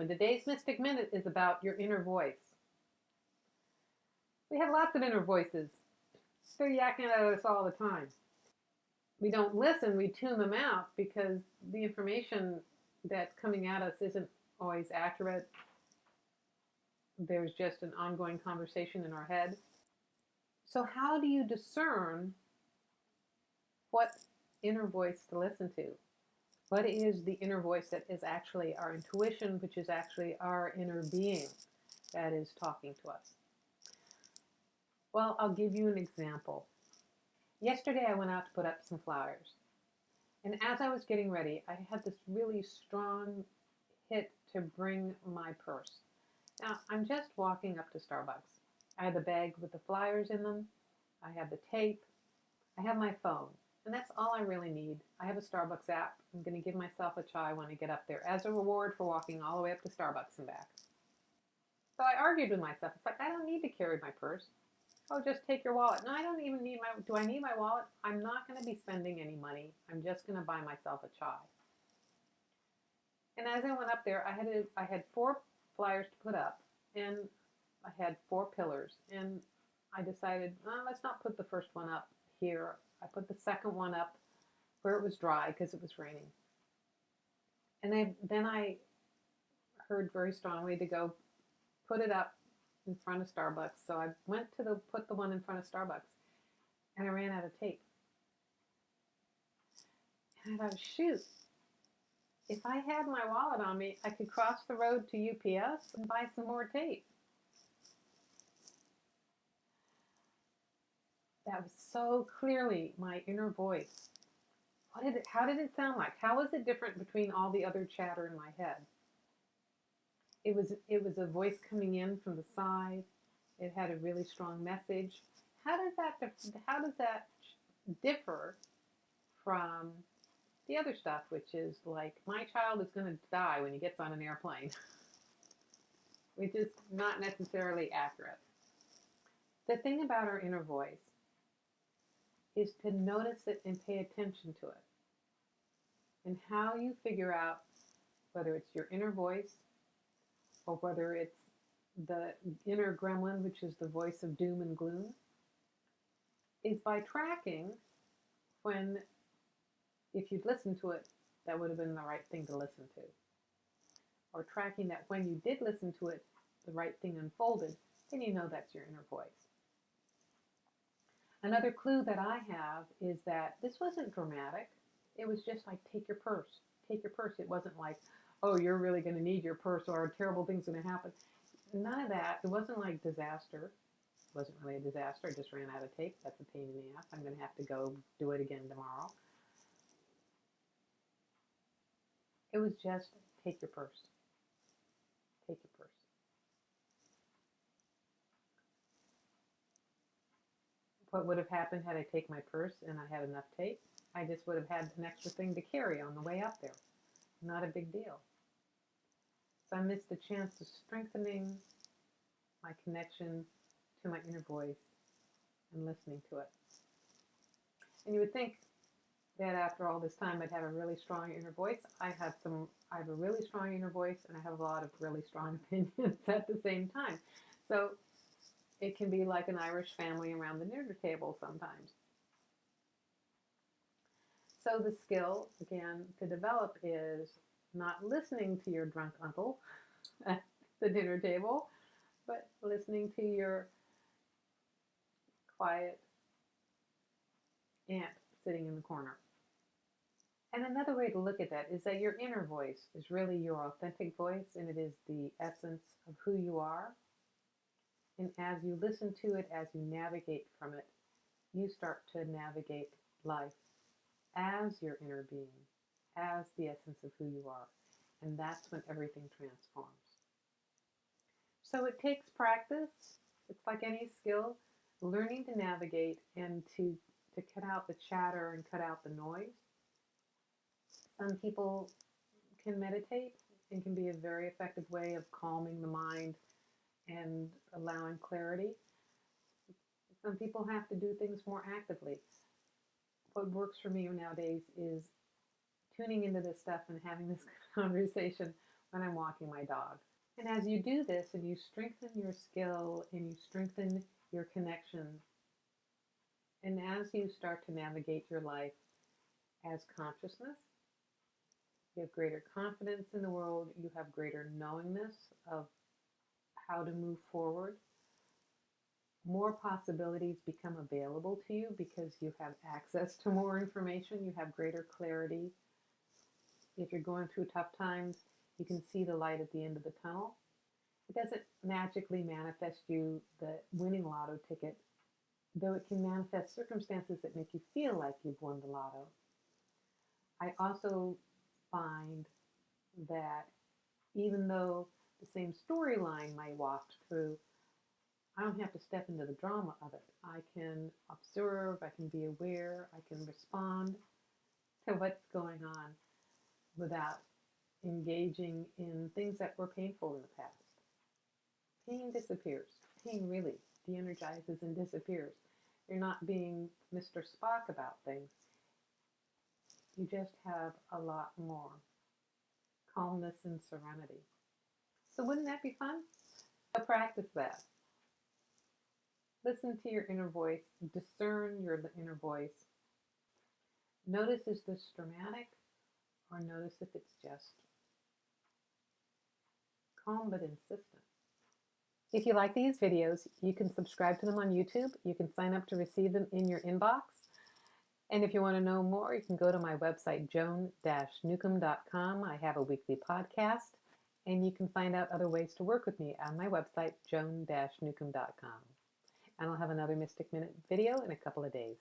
and today's Mystic Minute is about your inner voice. We have lots of inner voices. They're yakking at us all the time. We don't listen, we tune them out because the information that's coming at us isn't always accurate. There's just an ongoing conversation in our head. So how do you discern what inner voice to listen to? What is the inner voice that is actually our intuition, which is actually our inner being that is talking to us? Well, I'll give you an example. Yesterday I went out to put up some flowers. And as I was getting ready, I had this really strong hit to bring my purse. Now, I'm just walking up to Starbucks. I had the bag with the flyers in them. I have the tape. I have my phone. And that's all I really need. I have a Starbucks app. I'm going to give myself a chai when I get up there as a reward for walking all the way up to Starbucks and back. So I argued with myself. It's like, I don't need to carry my purse. Oh, just take your wallet. No, I don't even need do I need my wallet? I'm not going to be spending any money. I'm just going to buy myself a chai. And as I went up there, I had 4 flyers to put up, and I had 4 pillars. And I decided, let's not put the first one up here. I put the second one up where it was dry because it was raining. And then I heard very strongly to go put it up in front of Starbucks. So I went to put the one in front of Starbucks, and I ran out of tape. And I thought, shoot, if I had my wallet on me, I could cross the road to UPS and buy some more tape. That was so clearly my inner voice. How did it sound like? How was it different between all the other chatter in my head? It was a voice coming in from the side. It had a really strong message. How does that differ from the other stuff, which is like, my child is going to die when he gets on an airplane, which is not necessarily accurate. The thing about our inner voice is to notice it and pay attention to it. And how you figure out whether it's your inner voice or whether it's the inner gremlin, which is the voice of doom and gloom, is by tracking when, if you'd listened to it, that would have been the right thing to listen to. Or tracking that when you did listen to it, the right thing unfolded, then you know that's your inner voice. Another clue that I have is that this wasn't dramatic. It was just like, take your purse. Take your purse. It wasn't like, oh, you're really going to need your purse or a terrible thing's going to happen. None of that. It wasn't like disaster. It wasn't really a disaster. I just ran out of tape. That's a pain in the ass. I'm going to have to go do it again tomorrow. It was just, take your purse. Take your purse. What would have happened had I taken my purse and I had enough tape? I just would have had an extra thing to carry on the way up there. Not a big deal. So I missed the chance of strengthening my connection to my inner voice and listening to it. And you would think that after all this time I'd have a really strong inner voice. I have a really strong inner voice, and I have a lot of really strong opinions at the same time. So it can be like an Irish family around the dinner table sometimes. So the skill, again, to develop is not listening to your drunk uncle at the dinner table, but listening to your quiet aunt sitting in the corner. And another way to look at that is that your inner voice is really your authentic voice, and it is the essence of who you are. And as you listen to it, as you navigate from it, you start to navigate life as your inner being, as the essence of who you are. And that's when everything transforms. So it takes practice. It's like any skill, learning to navigate and to cut out the chatter and cut out the noise. Some people can meditate and can be a very effective way of calming the mind and allowing clarity. Some people have to do things more actively. What works for me nowadays is tuning into this stuff and having this conversation when I'm walking my dog. And as you do this and you strengthen your skill and you strengthen your connection, and as you start to navigate your life as consciousness, you have greater confidence in the world, you have greater knowingness of how to move forward. More possibilities become available to you because you have access to more information, you have greater clarity. If you're going through tough times, you can see the light at the end of the tunnel. It doesn't magically manifest you the winning lotto ticket, though it can manifest circumstances that make you feel like you've won the lotto. I also find that even though the same storyline might walk through, I don't have to step into the drama of it. I can observe, I can be aware, I can respond to what's going on without engaging in things that were painful in the past. Pain disappears. Pain really de-energizes and disappears. You're not being Mr. Spock about things. You just have a lot more calmness and serenity. So wouldn't that be fun? So practice that. Listen to your inner voice. Discern your inner voice. Notice, is this dramatic? Or notice if it's just calm but insistent. If you like these videos, you can subscribe to them on YouTube. You can sign up to receive them in your inbox. And if you want to know more, you can go to my website, joan-newcomb.com. I have a weekly podcast, and you can find out other ways to work with me on my website, joan-newcomb.com. And I'll have another Mystic Minute video in a couple of days.